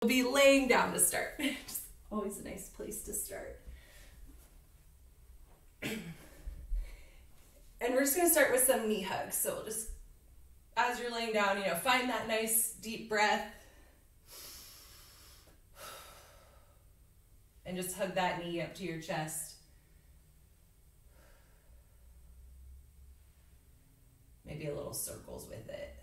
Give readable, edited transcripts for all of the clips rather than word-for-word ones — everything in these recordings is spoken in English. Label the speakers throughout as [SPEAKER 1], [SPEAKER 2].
[SPEAKER 1] We'll be laying down to start. Just always a nice place to start. And we're just gonna start with some knee hugs. So we'll just, as you're laying down, find that nice deep breath. And just hug that knee up to your chest. Maybe a little circles with it.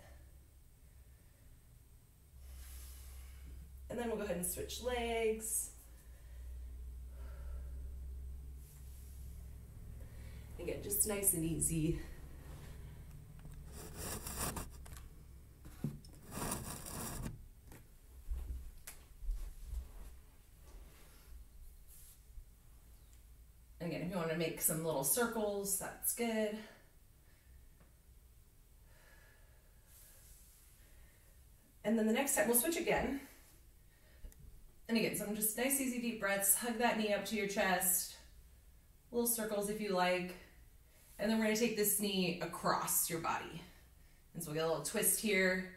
[SPEAKER 1] And then we'll go ahead and switch legs. Again, just nice and easy. And again, if you want to make some little circles, that's good. And then the next time, we'll switch again. And again, some just nice, easy, deep breaths. Hug that knee up to your chest. Little circles if you like. And then we're gonna take this knee across your body. And so we'll get a little twist here.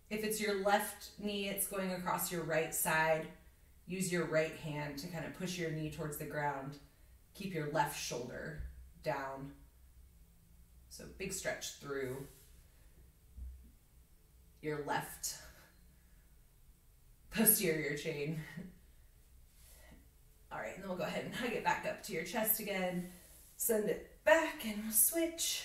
[SPEAKER 1] If it's your left knee, it's going across your right side. Use your right hand to kind of push your knee towards the ground. Keep your left shoulder down. So big stretch through your left posterior chain. All right, and then we'll go ahead and hug it back up to your chest again. Send it back and we'll switch.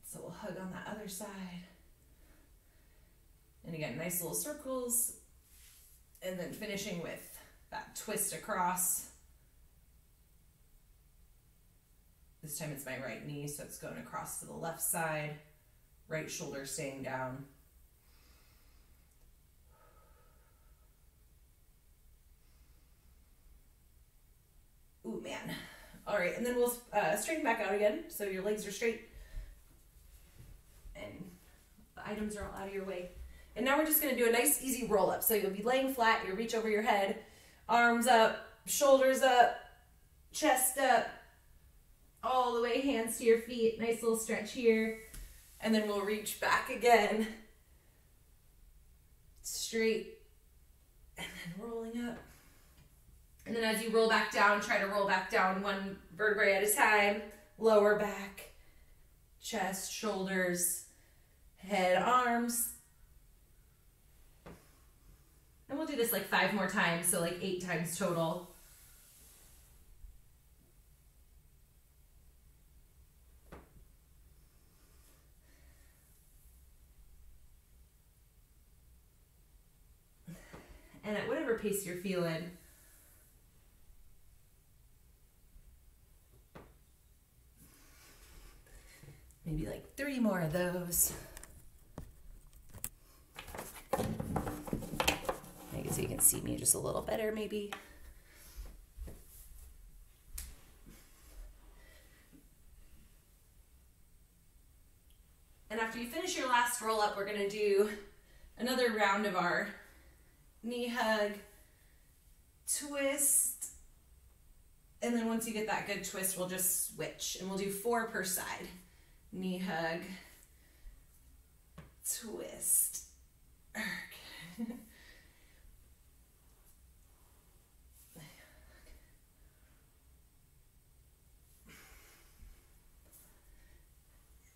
[SPEAKER 1] So we'll hug on that other side. And again, nice little circles. And then finishing with that twist across. This time it's my right knee, so it's going across to the left side. Right shoulder staying down. Ooh, man. All right, and then we'll straighten back out again, so your legs are straight. And the items are all out of your way. And now we're just gonna do a nice, easy roll up. So you'll be laying flat, you reach over your head, arms up, shoulders up, chest up, all the way, hands to your feet, nice little stretch here. And then we'll reach back again, straight, and then rolling up. And then as you roll back down, try to roll back down one vertebrae at a time. Lower back, chest, shoulders, head, arms. And we'll do this like 5 more times, so like 8 times total. And at whatever pace you're feeling, maybe like 3 more of those. Maybe so you can see me just a little better, maybe. And after you finish your last roll up, we're gonna do another round of our knee hug, twist, and then once you get that good twist, we'll just switch, and we'll do 4 per side. Knee hug, twist,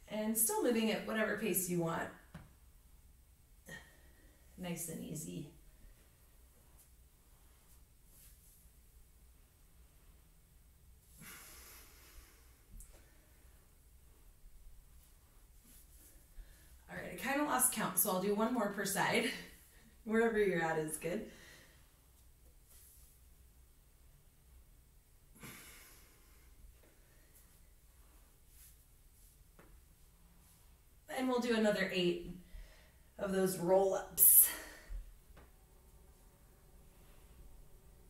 [SPEAKER 1] and still moving at whatever pace you want. Nice and easy. All right, I kind of lost count, so I'll do 1 more per side. Wherever you're at is good. And we'll do another 8 of those roll-ups.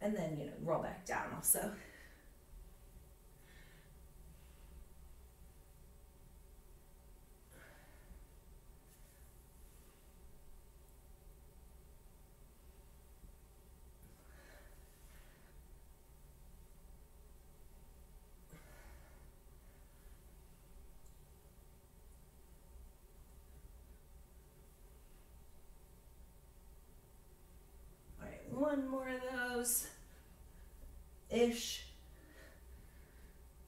[SPEAKER 1] And then, roll back down also. one more of those ish.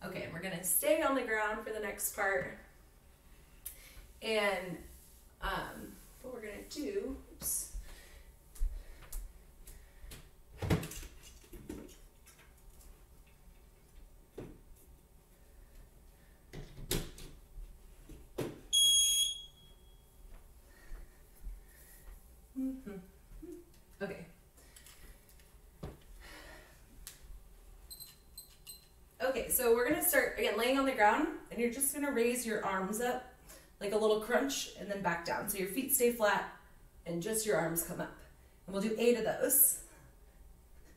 [SPEAKER 1] Okay, we're gonna stay on the ground for the next part. And what we're gonna do, oops. Okay. Okay, so we're gonna start again laying on the ground, and you're just gonna raise your arms up like a little crunch and then back down. So your feet stay flat and just your arms come up. And we'll do 8 of those.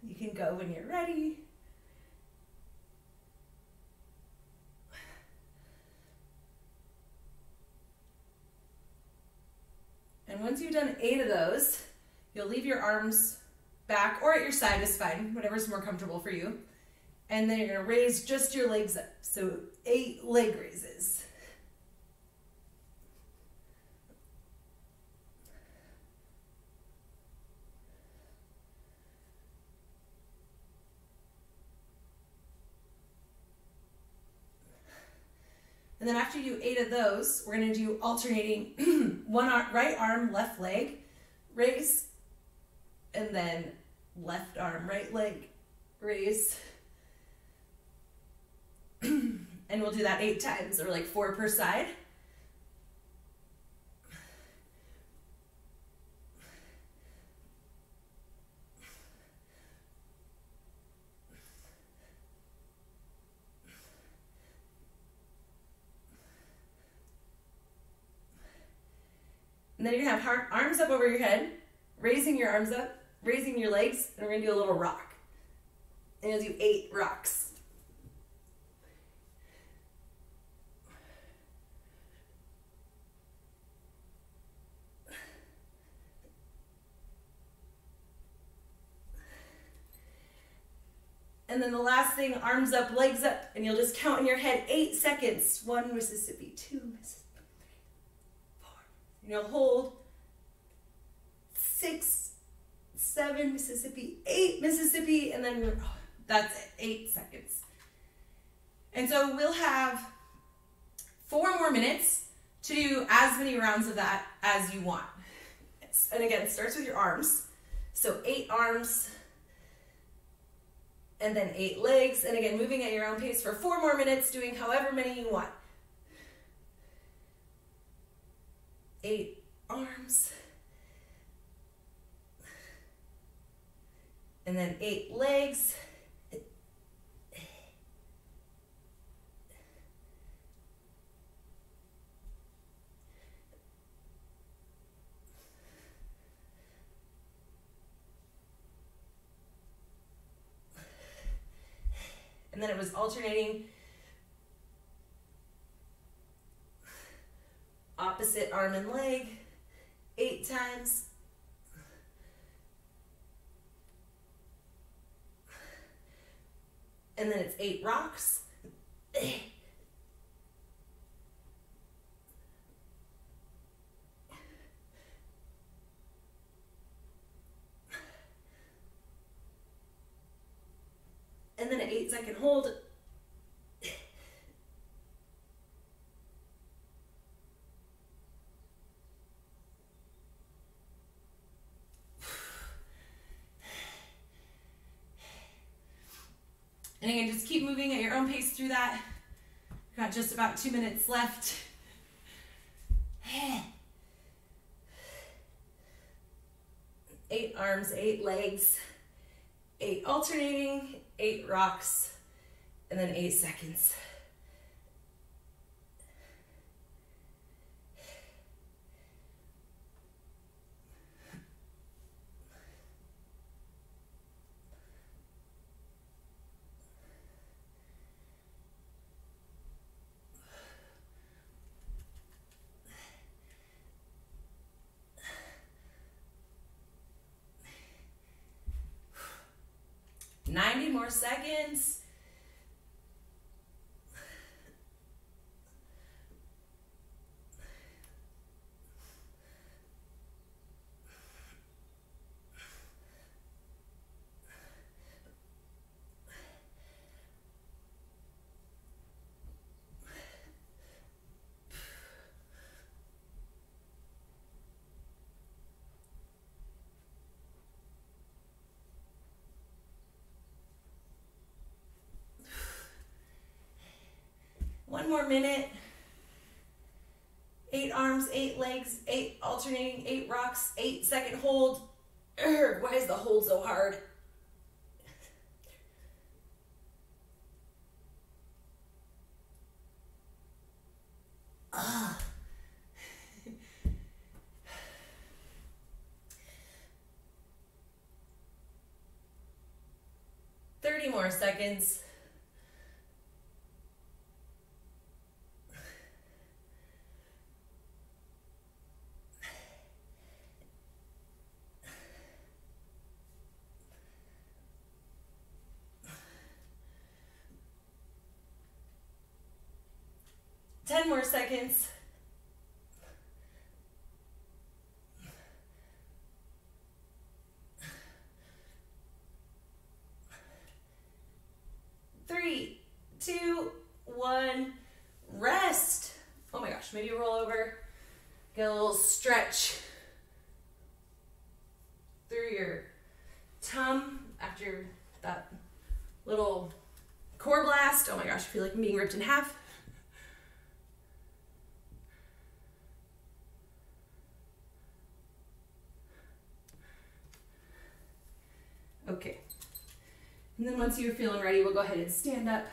[SPEAKER 1] You can go when you're ready. And once you've done 8 of those, you'll leave your arms back or at your side is fine, whatever's more comfortable for you. And then you're gonna raise just your legs up. So 8 leg raises. And then after you do 8 of those, we're gonna do alternating one arm, right arm, left leg, raise, and then left arm, right leg, raise. And we'll do that 8 times, or like 4 per side. And then you're gonna have arms up over your head, raising your arms up, raising your legs, and we're gonna do a little rock. And you'll do 8 rocks. And then the last thing, arms up, legs up, and you'll just count in your head 8 seconds. 1 Mississippi, 2 Mississippi, 3, 4. And you'll hold 6, 7 Mississippi, 8 Mississippi, and then that's it, 8 seconds. And so we'll have 4 more minutes to do as many rounds of that as you want. And again, it starts with your arms. So 8 arms, and then 8 legs, and again, moving at your own pace for 4 more minutes, doing however many you want. 8 arms, and then 8 legs, and then it was alternating opposite arm and leg 8 times. And then it's 8 rocks. And then an 8-second hold. And again, just keep moving at your own pace through that. Got just about 2 minutes left. 8 arms, 8 legs, 8 alternating, 8 rocks, and then 8 seconds. Ninety more seconds. more minute. 8 arms, 8 legs, 8 alternating, 8 rocks, 8-second hold. Urgh, why is the hold so hard? Ah. 30 more seconds. Ten more seconds. Three, two, one, rest. Oh my gosh, maybe roll over. Get a little stretch through your tum after that little core blast. Oh my gosh, I feel like I'm being ripped in half. Okay. And then once you're feeling ready, we'll go ahead and stand up.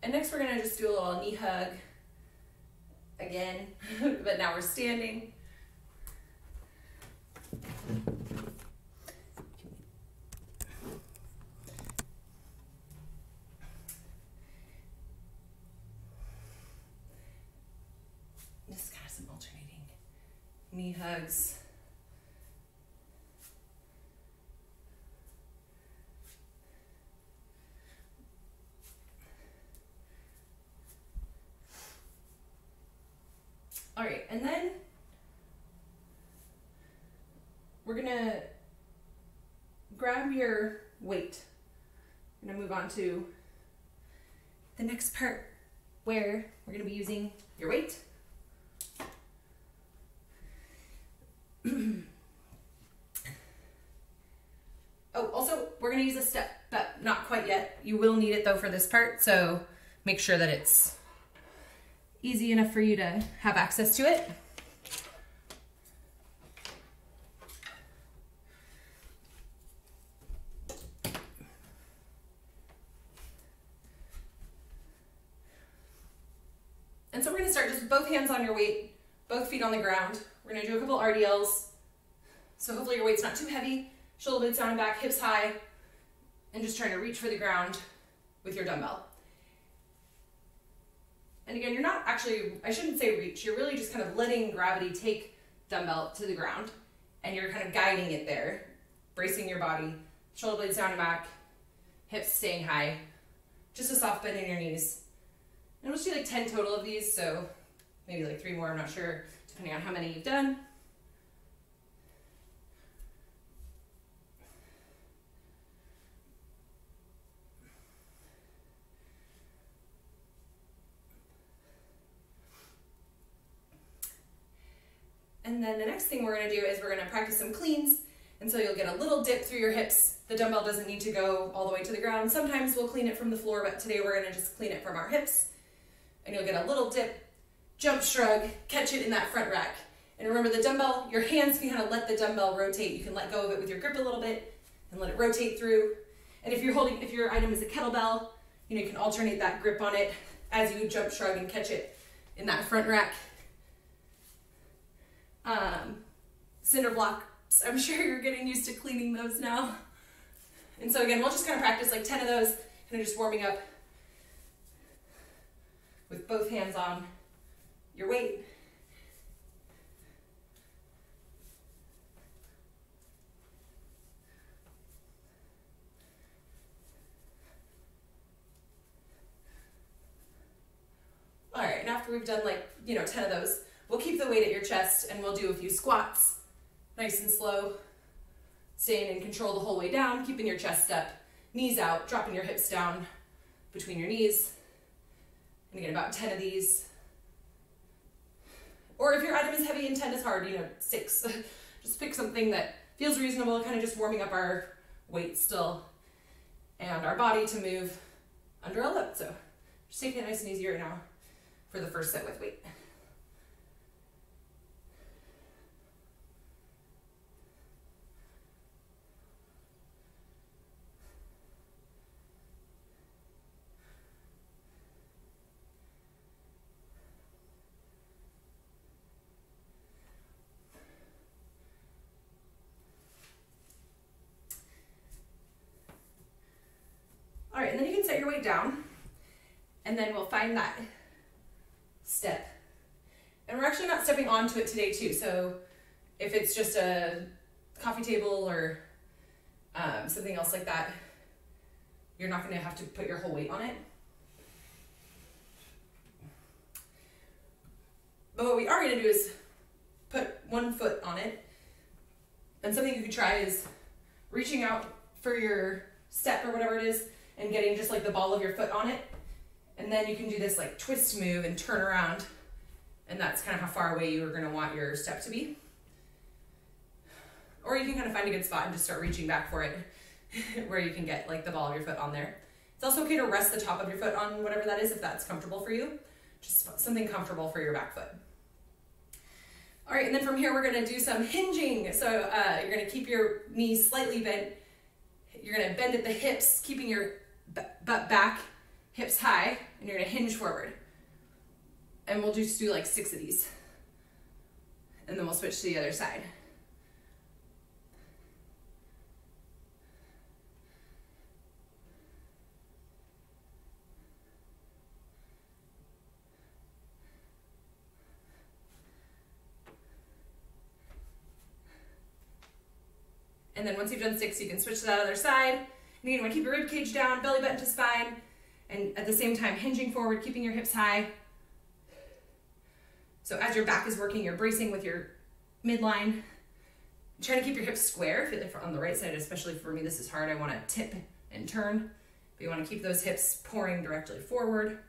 [SPEAKER 1] And next we're gonna just do a little knee hug again, but now we're standing. Just kind of some alternating knee hugs. All right, and then we're gonna grab your weight. I'm gonna move on to the next part where we're gonna be using your weight. Oh, also, we're gonna use a step, but not quite yet. You will need it though for this part, so make sure that it's easy enough for you to have access to it. And so we're gonna start just with both hands on your weight, both feet on the ground. We're gonna do a couple RDLs. So hopefully your weight's not too heavy. Shoulder blades down and back, hips high, and just trying to reach for the ground with your dumbbell. And again, you're not actually, I shouldn't say reach, you're really just kind of letting gravity take dumbbell to the ground, and you're kind of guiding it there, bracing your body, shoulder blades down and back, hips staying high, just a soft bend in your knees. And we'll just do like 10 total of these, so maybe like 3 more, I'm not sure, depending on how many you've done. And then the next thing we're gonna do is we're gonna practice some cleans. And so you'll get a little dip through your hips. The dumbbell doesn't need to go all the way to the ground. Sometimes we'll clean it from the floor, but today we're gonna just clean it from our hips. And you'll get a little dip, jump shrug, catch it in that front rack. And remember the dumbbell, your hands can kind of let the dumbbell rotate. You can let go of it with your grip a little bit and let it rotate through. And if your item is a kettlebell, you can alternate that grip on it as you jump shrug and catch it in that front rack. Cinder blocks, I'm sure you're getting used to cleaning those now. And so again, we'll just kind of practice like 10 of those, kind of just warming up with both hands on your weight. All right, and after we've done 10 of those, we'll keep the weight at your chest and we'll do a few squats, nice and slow, staying in control the whole way down, keeping your chest up, knees out, dropping your hips down between your knees. And again, about 10 of these. Or if your item is heavy and 10 is hard, 6. Just pick something that feels reasonable, kind of just warming up our weight still and our body to move under a load. So just taking it nice and easy right now for the first set with weight. All right, and then you can set your weight down, and then we'll find that step. And we're actually not stepping onto it today too, so if it's just a coffee table or something else like that, you're not gonna have to put your whole weight on it. But what we are gonna do is put one foot on it, and something you could try is reaching out for your step or whatever it is, and getting just like the ball of your foot on it. And then you can do this like twist move and turn around. And that's kind of how far away you're gonna want your step to be. Or you can kind of find a good spot and just start reaching back for it where you can get like the ball of your foot on there. It's also okay to rest the top of your foot on whatever that is if that's comfortable for you. Just something comfortable for your back foot. All right, and then from here we're gonna do some hinging. So you're gonna keep your knees slightly bent. You're gonna bend at the hips, keeping your butt back, hips high, and you're gonna hinge forward. And we'll just do like 6 of these. And then we'll switch to the other side. And then once you've done 6, you can switch to that other side. And you want to keep your rib cage down, belly button to spine, and at the same time hinging forward, keeping your hips high. So as your back is working, you're bracing with your midline. Trying to keep your hips square. Feel like on the right side, especially for me, this is hard. I want to tip and turn. But you want to keep those hips pouring directly forward.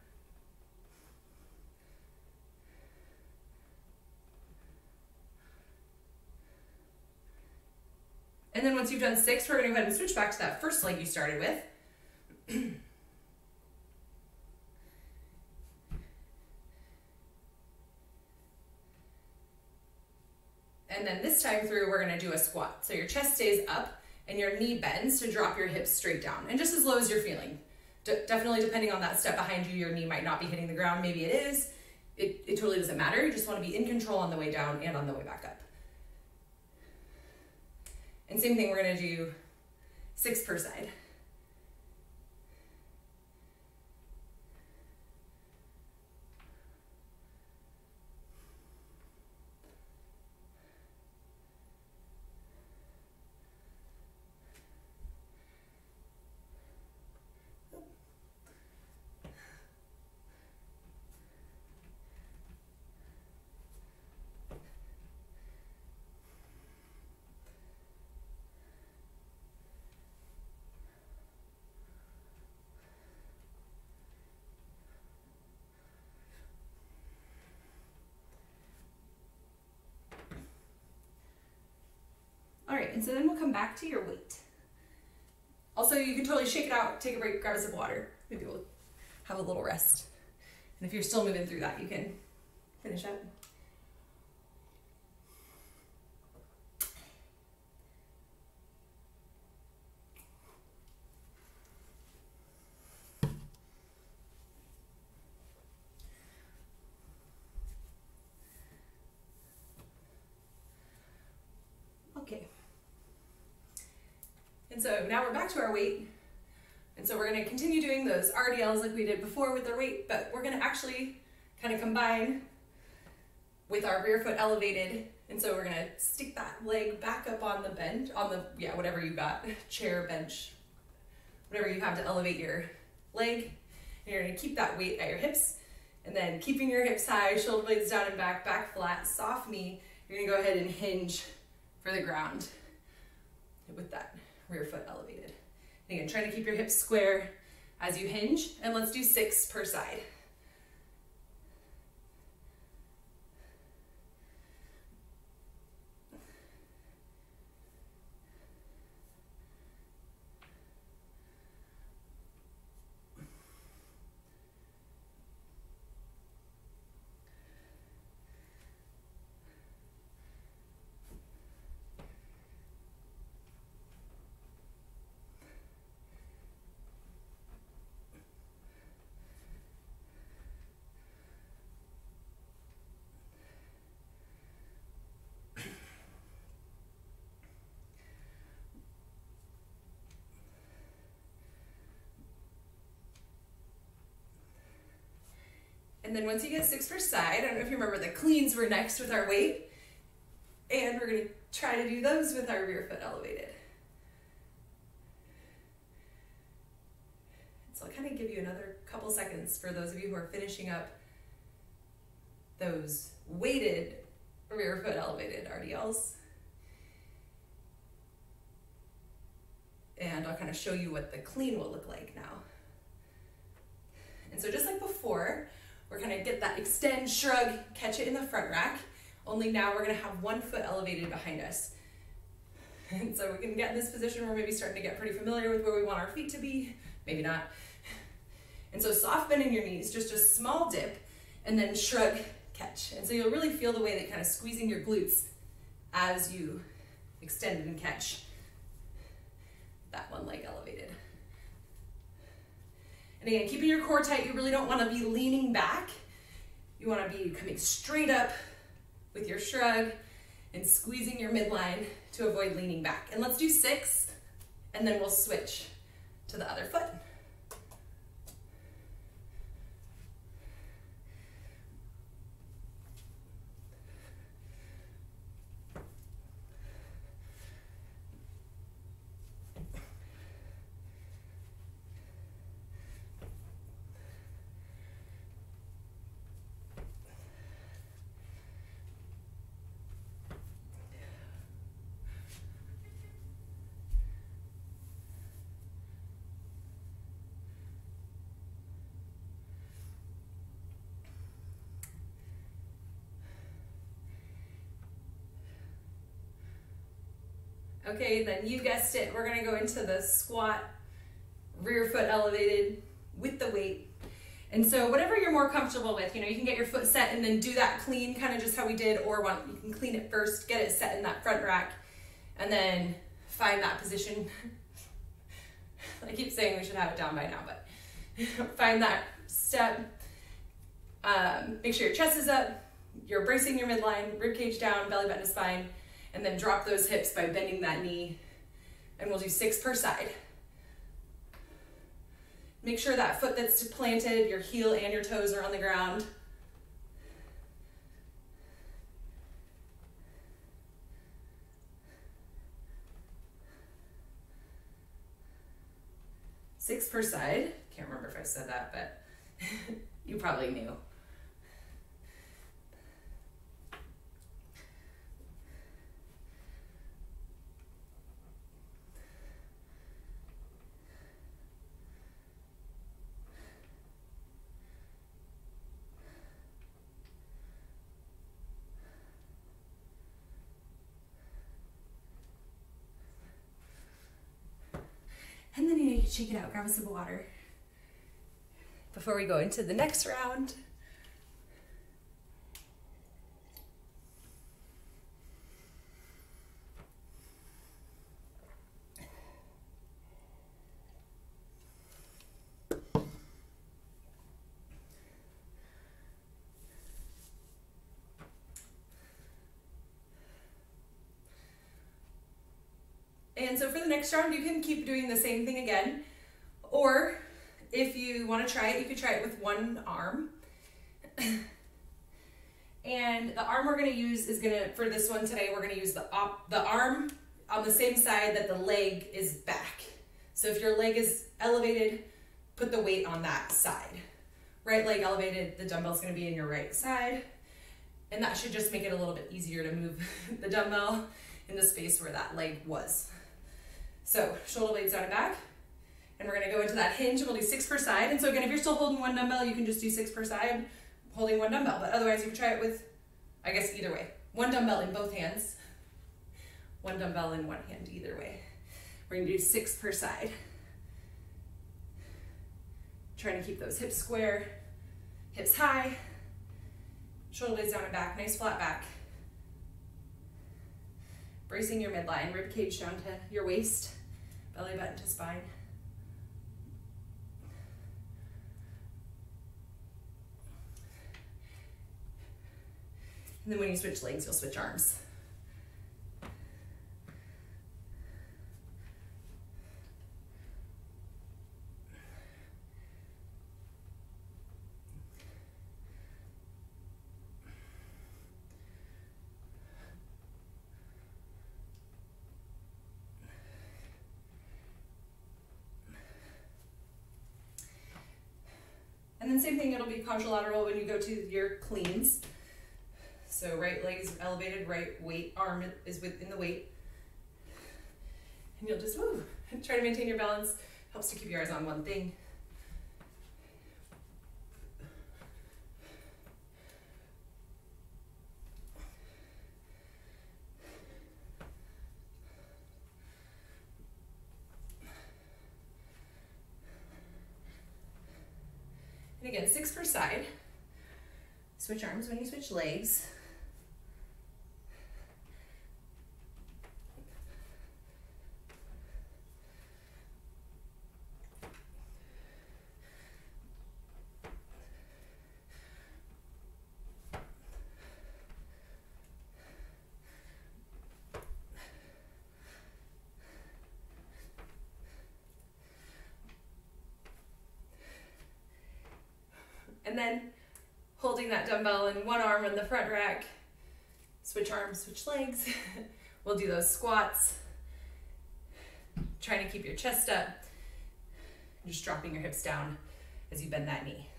[SPEAKER 1] And then once you've done 6, we're going to go ahead and switch back to that first leg you started with. And then this time through, we're going to do a squat. So your chest stays up and your knee bends to drop your hips straight down. And just as low as you're feeling. Definitely depending on that step behind you, your knee might not be hitting the ground. Maybe it is. It totally doesn't matter. You just want to be in control on the way down and on the way back up. And same thing, we're going to do 6 per side. All right, and so then we'll come back to your weight. Also, you can totally shake it out, take a break, grab a sip of water. Maybe we'll have a little rest. And if you're still moving through that, you can finish up. Okay. And so now we're back to our weight. And so we're going to continue doing those RDLs like we did before with our weight, but we're going to actually kind of combine with our rear foot elevated. And so we're going to stick that leg back up on the bench, on the, whatever you got, chair, bench, whatever you have to elevate your leg. And you're going to keep that weight at your hips. And then keeping your hips high, shoulder blades down and back flat, soft knee. You're going to go ahead and hinge for the ground with that rear foot elevated. And again, trying to keep your hips square as you hinge, and let's do 6 per side. And then once you get 6 per side, I don't know if you remember, the cleans were next with our weight. And we're gonna try to do those with our rear foot elevated. So I'll kind of give you another couple seconds for those of you who are finishing up those weighted rear foot elevated RDLs. And I'll kind of show you what the clean will look like now. And so just like before, we're gonna get that extend, shrug, catch it in the front rack, only now we're gonna have one foot elevated behind us. And so we can get in this position where maybe starting to get pretty familiar with where we want our feet to be, maybe not. And so soft bend in your knees, just a small dip, and then shrug, catch. And so you'll really feel the way that kind of squeezing your glutes as you extend and catch that one leg elevated. And again, keeping your core tight, you really don't want to be leaning back. You want to be coming straight up with your shrug and squeezing your midline to avoid leaning back. And let's do 6, and then we'll switch to the other foot. Okay, then you guessed it, we're gonna go into the squat, rear foot elevated with the weight. And so whatever you're more comfortable with, you know, you can get your foot set and then do that clean, kind of just how we did, or you can clean it first, get it set in that front rack, and then find that position. I keep saying we should have it down by now, but find that step. Make sure your chest is up, you're bracing your midline, rib cage down, belly button to spine, and then drop those hips by bending that knee. And we'll do 6 per side. Make sure that foot that's planted, your heel and your toes are on the ground. Six per side. Can't remember if I said that, but you probably knew. And then you can shake it out, grab a sip of water before we go into the next round. And so for the next round, you can keep doing the same thing again. Or if you want to try it, you could try it with one arm. And the arm we're going to use is for this one today, we're going to use the arm on the same side that the leg is back. So if your leg is elevated, put the weight on that side. Right leg elevated, the dumbbell's going to be in your right side. And that should just make it a little bit easier to move the dumbbell in the space where that leg was. So shoulder blades down and back, and we're gonna go into that hinge, and we'll do 6 per side. And so again, if you're still holding one dumbbell, you can just do 6 per side, holding one dumbbell. But otherwise, you can try it with, I guess, either way. One dumbbell in both hands, one dumbbell in one hand, either way. We're gonna do 6 per side. Trying to keep those hips square, hips high, shoulder blades down and back, nice flat back. Bracing your midline, rib cage down to your waist, belly button to spine. And then when you switch legs, you'll switch arms. then same thing, it'll be contralateral when you go to your cleans. So right leg is elevated, right arm is within the weight. And you'll just try to maintain your balance. Helps to keep your eyes on one thing. And again, 6 per side. Switch arms when you switch legs. And then holding that dumbbell in one arm on the front rack, switch arms, switch legs. We'll do those squats. Trying to keep your chest up, just dropping your hips down as you bend that knee.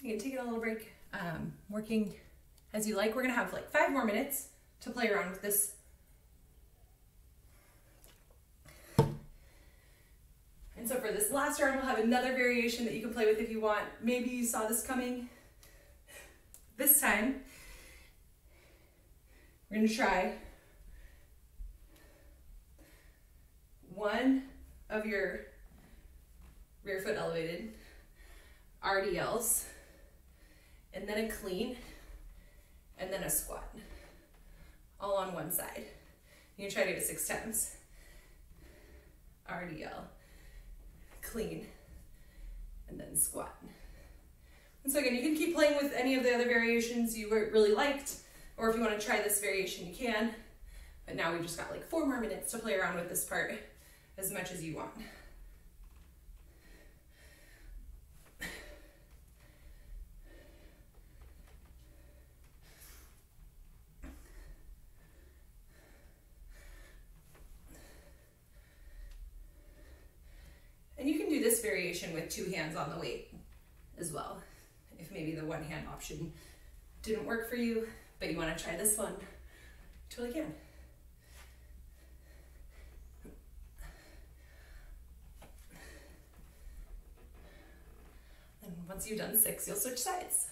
[SPEAKER 1] You can take it a little break, working as you like. We're gonna have like 5 more minutes to play around with this. And so for this last round, we'll have another variation that you can play with if you want. Maybe you saw this coming. This time, we're gonna try one of your rear foot elevated RDLs, and then a clean, and then a squat, all on one side. You can try to do it 6 times. RDL, clean, and then squat. And so again, you can keep playing with any of the other variations you really liked, or if you want to try this variation, you can. But now we've just got like 4 more minutes to play around with this part as much as you want. And you can do this variation with 2 hands on the weight as well. If maybe the 1 hand option didn't work for you, but you want to try this one, totally can. And once you've done 6, you'll switch sides.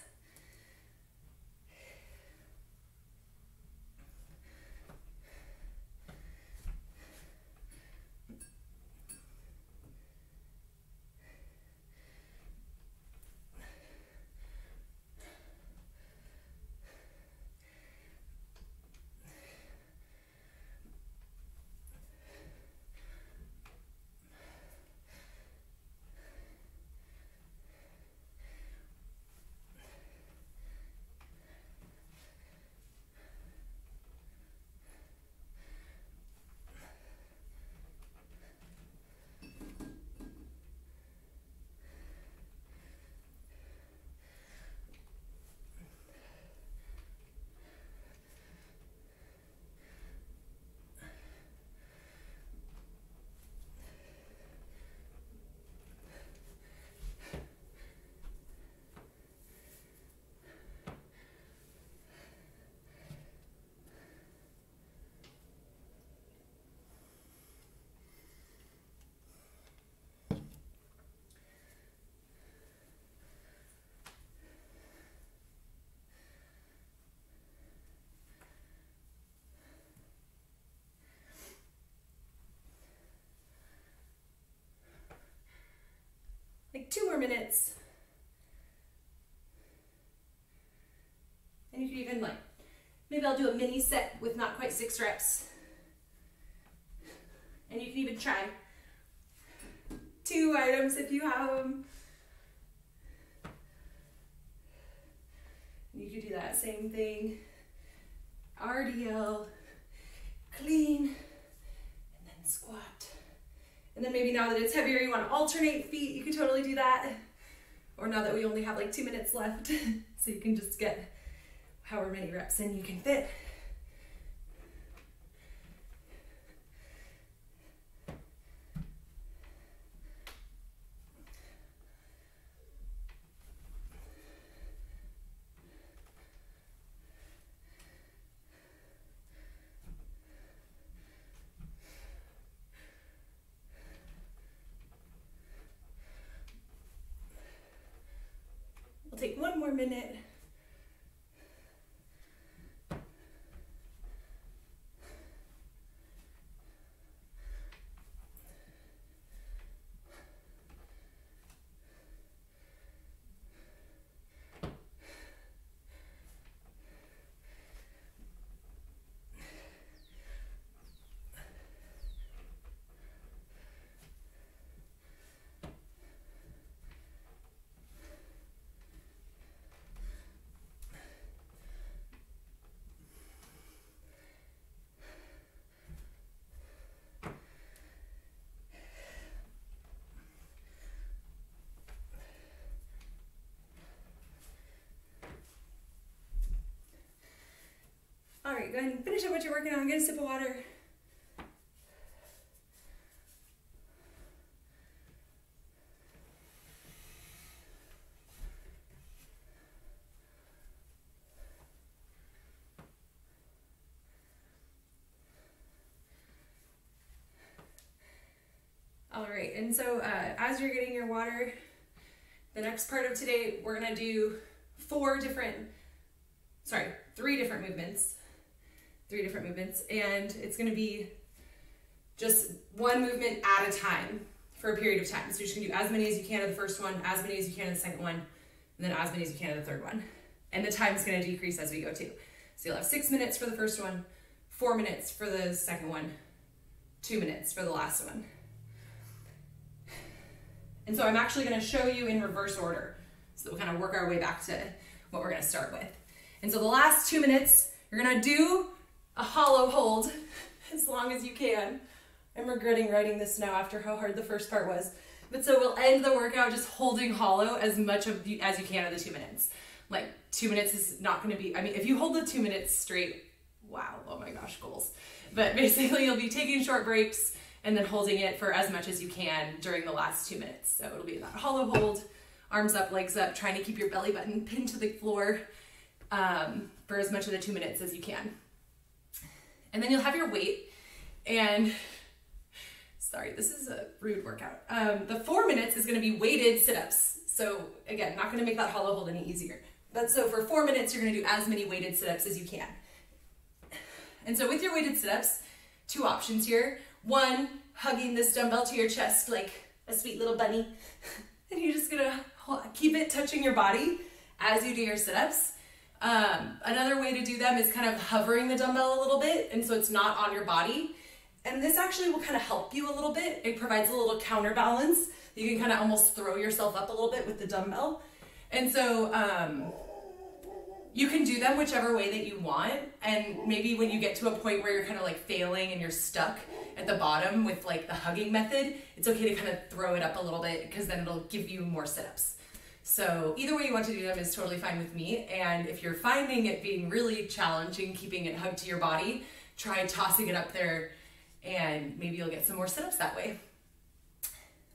[SPEAKER 1] Like 2 more minutes. And you can even like, maybe I'll do a mini set with not quite 6 reps. And you can even try 2 items if you have them. You could do that same thing. RDL, clean, and then squat. And then maybe now that it's heavier, you want to alternate feet, you could totally do that. Or now that we only have like 2 minutes left, so you can just get however many reps in you can fit. We'll take 1 more minute. All right, go ahead and finish up what you're working on. Get a sip of water. All right, and so as you're getting your water, the next part of today, we're gonna do 3 different movements. 3 different movements, and it's gonna be just 1 movement at a time for a period of time. So you're just gonna do as many as you can of the first one, as many as you can of the second one, and then as many as you can of the third one. And the time's gonna decrease as we go too. So you'll have 6 minutes for the first one, 4 minutes for the second one, 2 minutes for the last one. And so I'm actually gonna show you in reverse order. So we'll kind of work our way back to what we're gonna start with. And so the last 2 minutes, you're gonna do a hollow hold as long as you can. I'm regretting writing this now after how hard the first part was. But so we'll end the workout just holding hollow as much as you can of the 2 minutes. Like 2 minutes is not gonna be, I mean, if you hold the 2 minutes straight, wow, oh my gosh, goals. But basically you'll be taking short breaks and then holding it for as much as you can during the last 2 minutes. So it'll be that hollow hold, arms up, legs up, trying to keep your belly button pinned to the floor for as much of the 2 minutes as you can. And then you'll have your weight, and sorry, this is a rude workout. The 4 minutes is gonna be weighted sit-ups. So again, not gonna make that hollow hold any easier. But so for 4 minutes, you're gonna do as many weighted sit-ups as you can. And so with your weighted sit-ups, 2 options here. 1, hugging this dumbbell to your chest like a sweet little bunny. And you're just gonna keep it touching your body as you do your sit-ups. Another way to do them is kind of hovering the dumbbell a little bit, and so it's not on your body. And this actually will kind of help you a little bit. It provides a little counterbalance. You can kind of almost throw yourself up a little bit with the dumbbell. And so you can do them whichever way that you want. And maybe when you get to a point where you're kind of like failing and you're stuck at the bottom with like the hugging method, it's okay to kind of throw it up a little bit because then it'll give you more sit-ups. So either way you want to do them is totally fine with me. And if you're finding it being really challenging, keeping it hugged to your body, try tossing it up there and maybe you'll get some more sit-ups that way.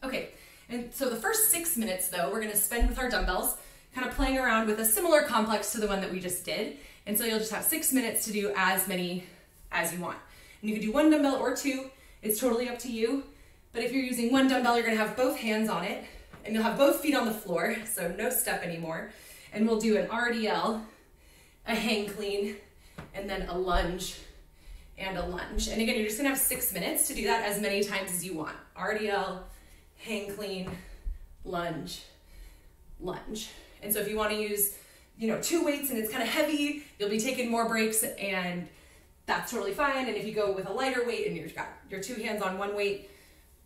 [SPEAKER 1] Okay, and so the first 6 minutes though, we're gonna spend with our dumbbells, kind of playing around with a similar complex to the one that we just did. And so you'll just have 6 minutes to do as many as you want. And you can do 1 dumbbell or 2, it's totally up to you. But if you're using 1 dumbbell, you're gonna have both hands on it, and you'll have both feet on the floor, so no step anymore. And we'll do an RDL, a hang clean, and then a lunge and a lunge. And again, you're just gonna have 6 minutes to do that as many times as you want. RDL, hang clean, lunge, lunge. And so if you wanna use 2 weights and it's kind of heavy, you'll be taking more breaks, and that's totally fine. And if you go with a lighter weight and you've got your 2 hands on 1 weight,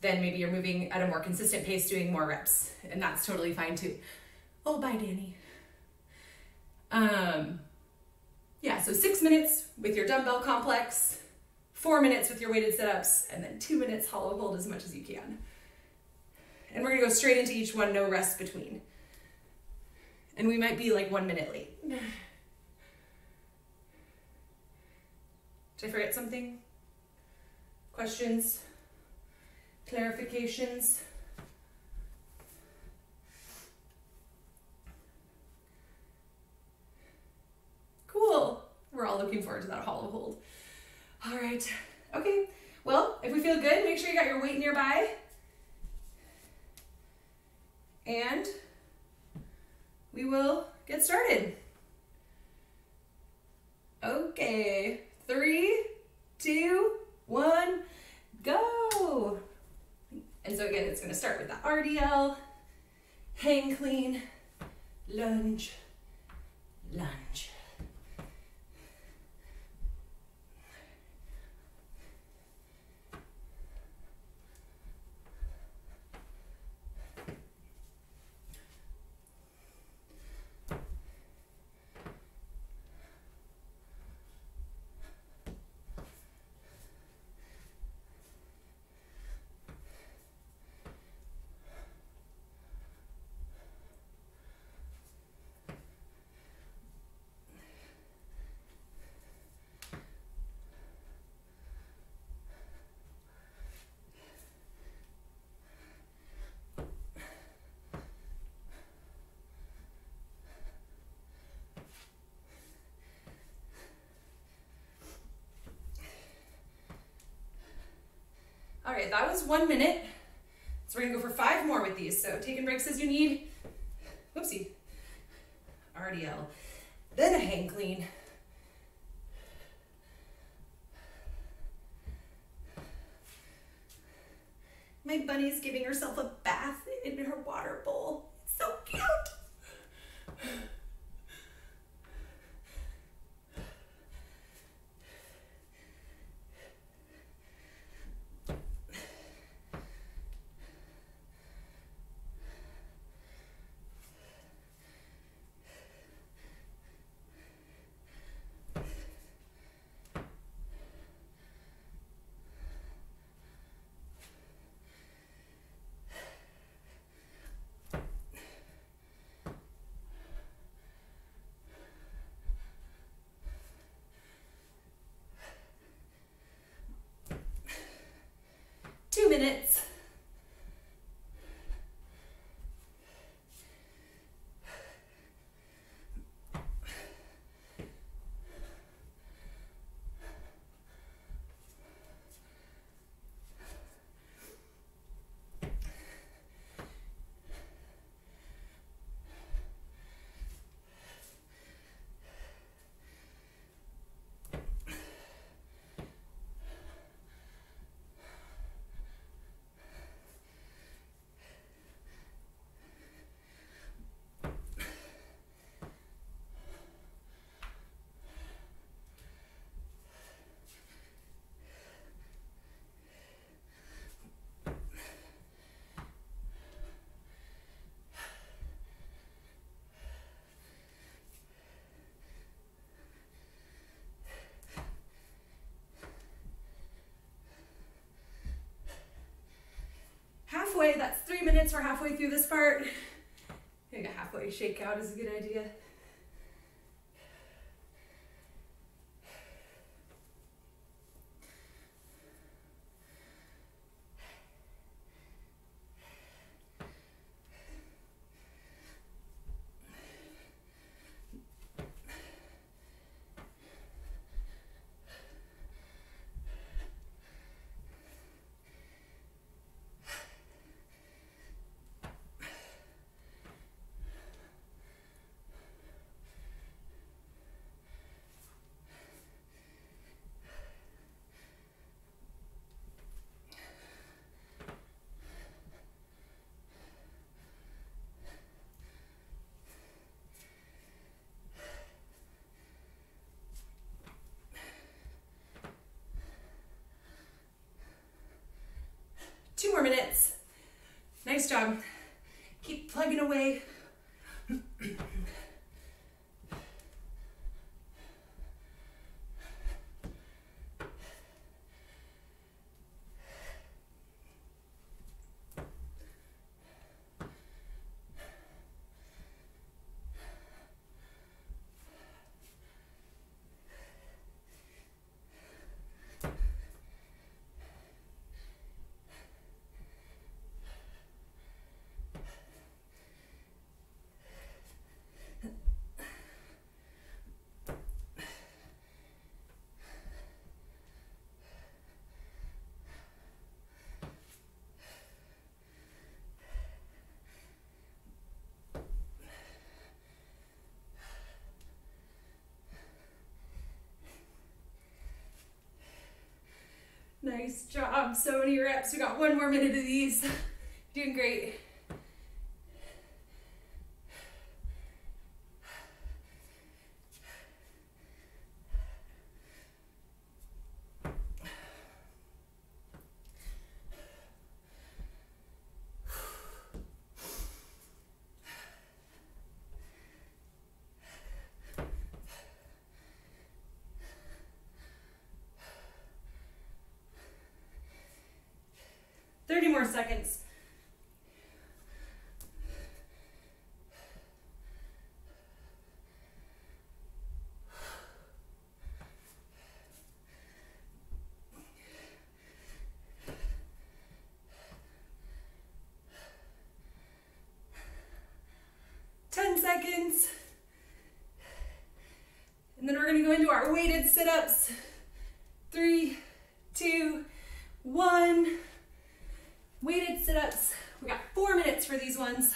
[SPEAKER 1] then maybe you're moving at a more consistent pace, doing more reps, and that's totally fine too. Oh, bye, Danny. Yeah, so 6 minutes with your dumbbell complex, 4 minutes with your weighted sit-ups, and then 2 minutes hollow hold as much as you can. And we're gonna go straight into each one, no rest between. And we might be like 1 minute late. Did I forget something? Questions? Clarifications? Cool. We're all looking forward to that hollow hold. All right. Okay. Well, if we feel good, make sure you got your weight nearby. And we will get started. Okay. 3, 2, 1, go. And so again, it's going to start with the RDL, hang clean, lunge, lunge. All right, that was 1 minute. So we're gonna go for 5 more with these. So taking breaks as you need. Whoopsie. RDL. Then a hang clean. My bunny's giving herself a bath in her water bowl. It's so cute. Minutes. Halfway, that's 3 minutes. We're halfway through this part. I think a halfway shakeout is a good idea. way. Nice job, so many reps. We got 1 more minute of these. Doing great. More seconds. Seconds. And then we're going to go into our weighted sit-ups. 3, 2, 1. Weighted sit-ups. We got 4 minutes for these ones.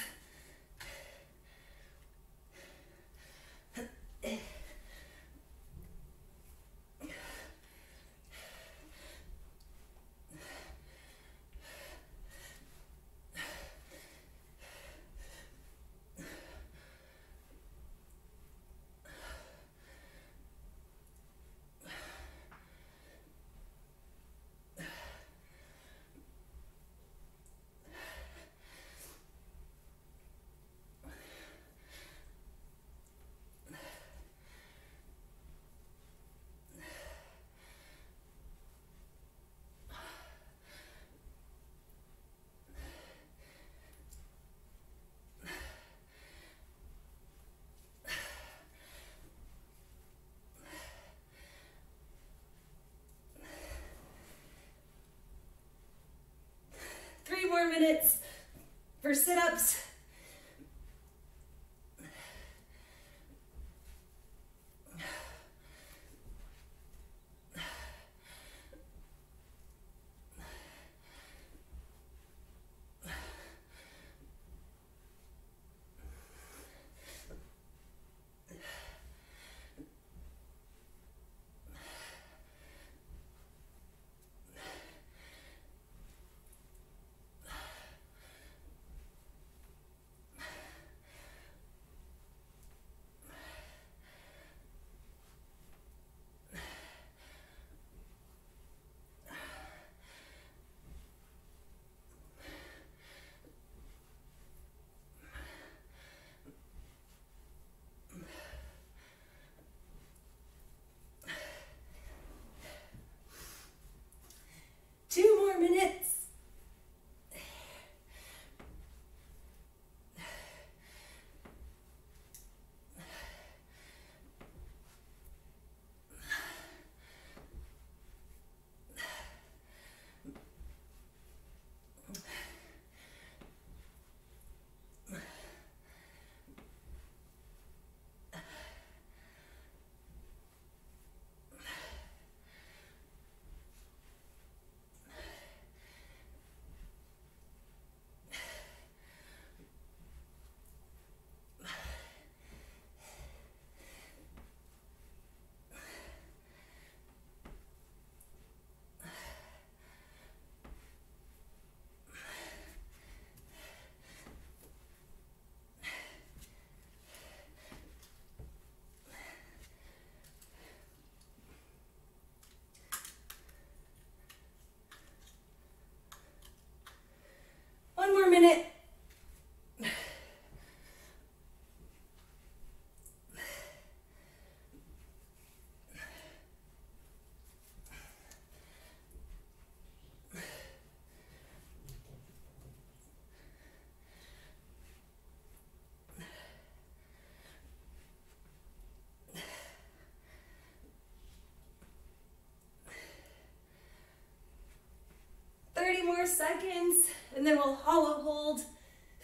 [SPEAKER 1] seconds, and then we'll hollow hold.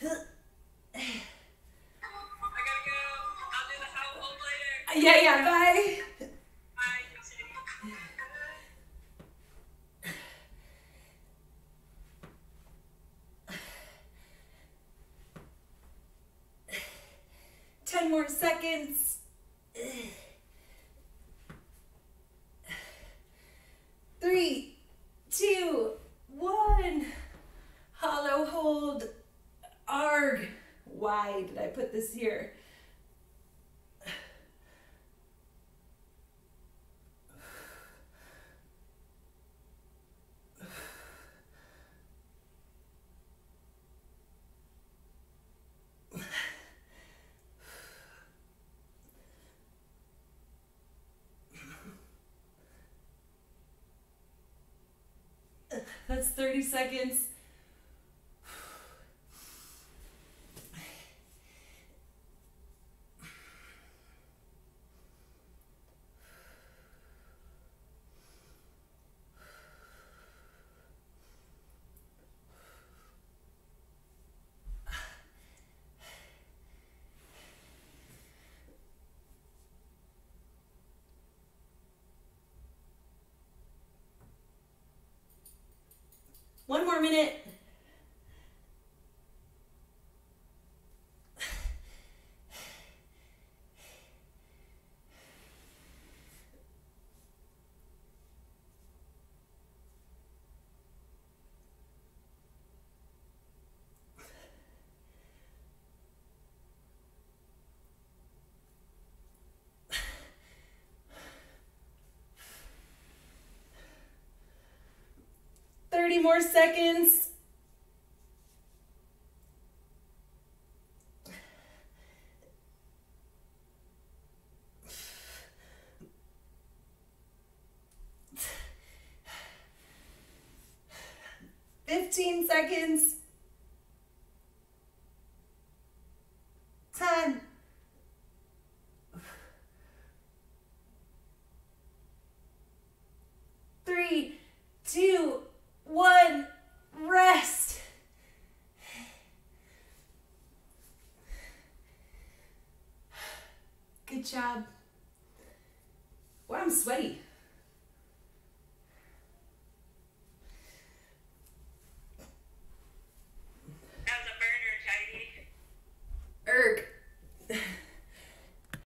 [SPEAKER 2] I gotta go. I'll do the hollow hold later.
[SPEAKER 1] Yeah, bye.
[SPEAKER 2] Bye.
[SPEAKER 1] 10 more seconds. 3, 2, 1. Hollow hold. Arg. Why did I put this here? That's 30 seconds. One more minute. More seconds. Fifteen seconds. 10. 3, 2, 1. Rest. Good job. Wow, I'm sweaty.